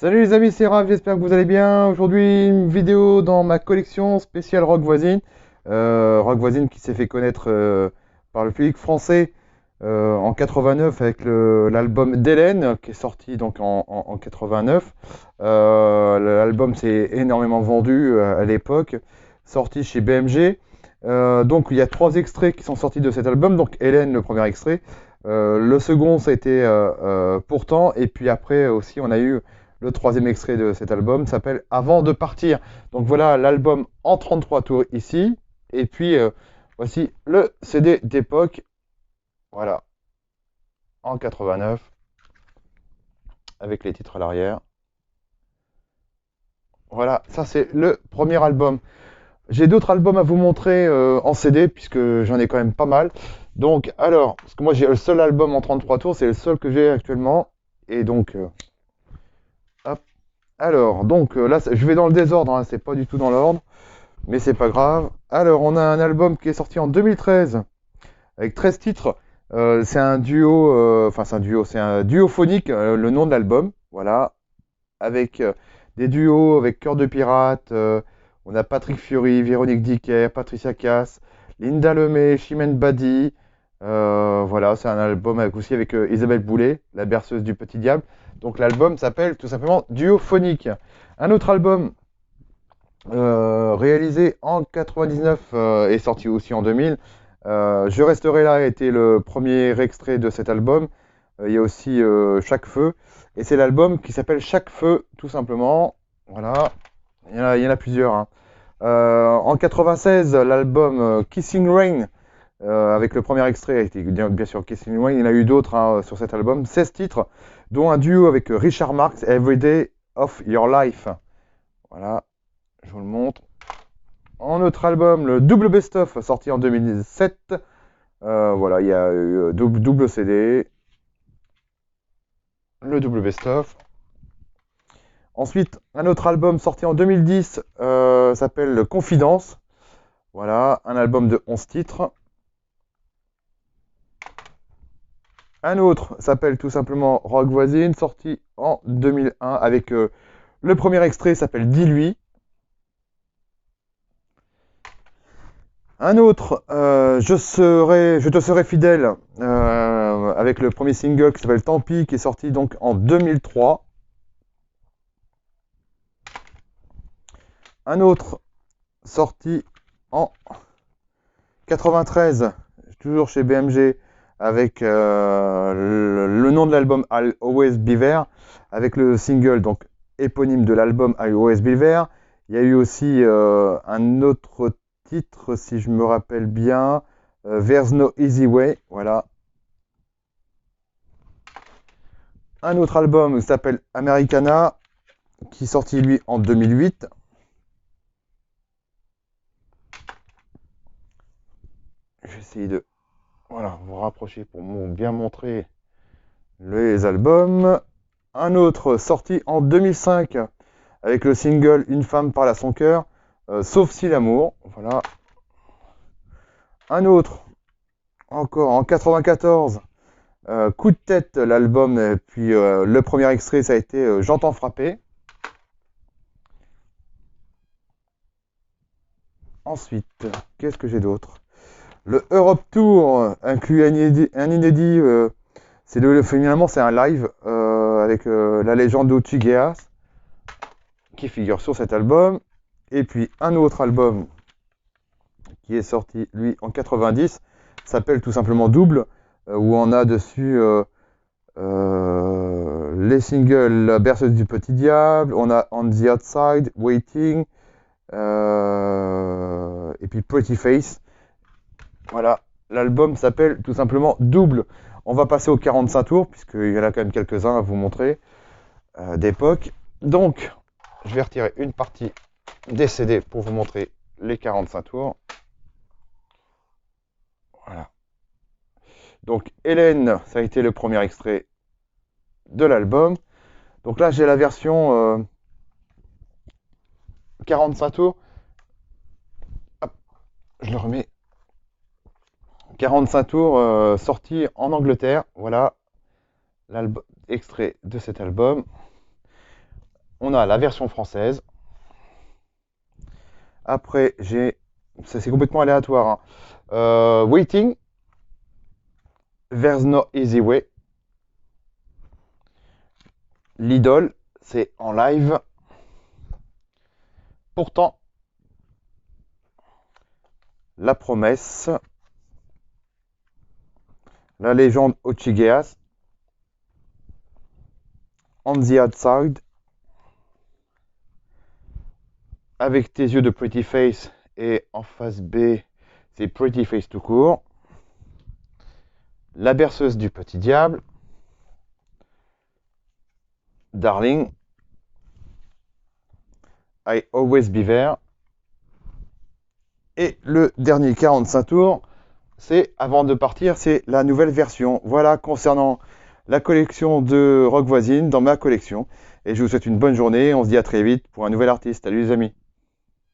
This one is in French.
Salut les amis, c'est Raph, j'espère que vous allez bien. Aujourd'hui, une vidéo dans ma collection spéciale Rock Voisine. Rock Voisine qui s'est fait connaître par le public français en 89 avec l'album d'Hélène qui est sorti donc en 89. L'album s'est énormément vendu à l'époque, sorti chez BMG. Donc il y a trois extraits qui sont sortis de cet album. Donc Hélène, le premier extrait. Le second, ça a été Pourtant. Et puis après aussi, on a eu le troisième extrait de cet album s'appelle Avant de partir. Donc voilà l'album en 33 tours ici. Et puis voici le CD d'époque. Voilà, en 89, avec les titres à l'arrière. Voilà, ça c'est le premier album. J'ai d'autres albums à vous montrer en CD, puisque j'en ai quand même pas mal. Donc, alors, parce que moi j'ai le seul album en 33 tours, c'est le seul que j'ai actuellement. Et donc, hop. Alors, donc là, je vais dans le désordre, hein, c'est pas du tout dans l'ordre. Mais c'est pas grave. Alors, on a un album qui est sorti en 2013 avec 13 titres. C'est un duo, enfin c'est un duophonique, le nom de l'album. Voilà, avec des duos avec Cœur de Pirate. On a Patrick Fiori, Véronique Dicker, Patricia Cass, Linda Lemay, Chimène Badi. Voilà, c'est un album aussi avec Isabelle Boulay, la berceuse du Petit Diable. Donc l'album s'appelle tout simplement Duophonique. Un autre album réalisé en 99 et sorti aussi en 2000. Je resterai là était le premier extrait de cet album. Il y a aussi Chaque Feu. Et c'est l'album qui s'appelle Chaque Feu, tout simplement. Voilà. Il y en a plusieurs, hein. En 96, l'album Kissing Rain, avec le premier extrait, a été bien sûr Kissing Rain. Il y en a eu d'autres hein, sur cet album. 16 titres, dont un duo avec Richard Marx, Every Day of Your Life. Voilà. Je vous le montre. En autre album, le double best-of sorti en 2007. Voilà, il y a eu double CD, le double best-of. Ensuite, un autre album sorti en 2010 s'appelle Confidence. Voilà, un album de 11 titres. Un autre s'appelle tout simplement Rock Voisine, sorti en 2001 avec le premier extrait s'appelle Dis-lui. Un autre, je te serai fidèle, avec le premier single qui s'appelle Tant pis, qui est sorti donc en 2003. Un autre sorti en 93, toujours chez BMG, avec le nom de l'album I'll Always Be There, avec le single donc éponyme de l'album I'll Always Be There. Il y a eu aussi un autre titre, si je me rappelle bien, There's No Easy Way, voilà. Un autre album qui s'appelle Americana, qui est sorti lui en 2008. Je vais essayer de vous rapprocher pour bien montrer les albums. Un autre sorti en 2005 avec le single Une femme parle à son cœur, sauf si l'amour. Voilà. Un autre encore en 94, Coup de tête, l'album, et puis le premier extrait, ça a été J'entends frapper. Ensuite, qu'est-ce que j'ai d'autre? Le Europe Tour inclut un inédit, finalement c'est un live avec la légende d'Otu Geas qui figure sur cet album. Et puis un autre album qui est sorti lui en 90 s'appelle tout simplement Double, où on a dessus les singles La berceuse du petit diable, on a On the Outside, Waiting, et puis Pretty Face. Voilà, l'album s'appelle tout simplement Double. On va passer aux 45 tours, puisqu'il y en a quand même quelques-uns à vous montrer d'époque. Donc, je vais retirer une partie des CD pour vous montrer les 45 tours. Voilà. Donc, Hélène, ça a été le premier extrait de l'album. Donc là, j'ai la version 45 tours. Hop, je le remets. 45 tours sorti en Angleterre. Voilà, extrait de cet album. on a la version française. Après, ça c'est complètement aléatoire, hein. Waiting, There's No Easy Way. L'idole, c'est en live. Pourtant, la promesse, la légende Ochigeas, On the Outside, avec tes yeux de Pretty Face, et en face B, c'est Pretty Face tout court. La berceuse du petit diable, Darling, I Always Be There. Et le dernier 45 tours, c'est avant de partir, c'est la nouvelle version. Voilà concernant la collection de Rock Voisine dans ma collection. Et je vous souhaite une bonne journée. On se dit à très vite pour un nouvel artiste. Salut les amis.